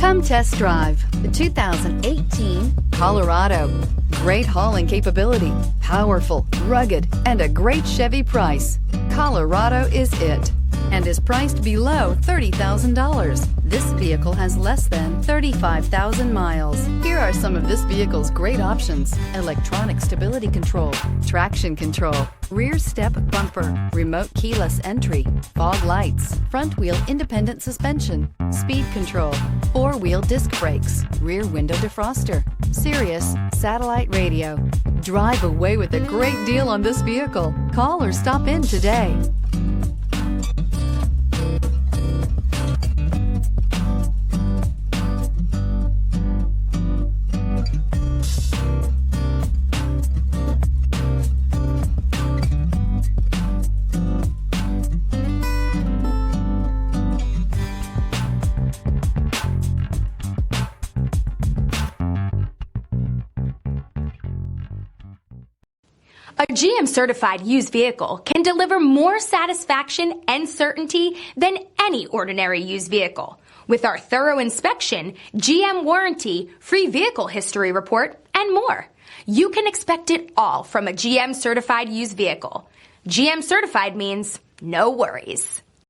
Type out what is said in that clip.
Come test drive the 2018 Colorado. Great hauling capability, powerful, rugged, and a great Chevy price. Colorado is it, and is priced below $30,000. This vehicle has less than 35,000 miles. Here are some of this vehicle's great options: electronic stability control, traction control, rear step bumper, remote keyless entry, fog lights, front wheel independent suspension, speed control, four-wheel disc brakes, rear window defroster, Sirius satellite radio. Drive away with a great deal on this vehicle. Call or stop in today. A GM-certified used vehicle can deliver more satisfaction and certainty than any ordinary used vehicle. With our thorough inspection, GM warranty, free vehicle history report, and more. You can expect it all from a GM-certified used vehicle. GM-certified means no worries.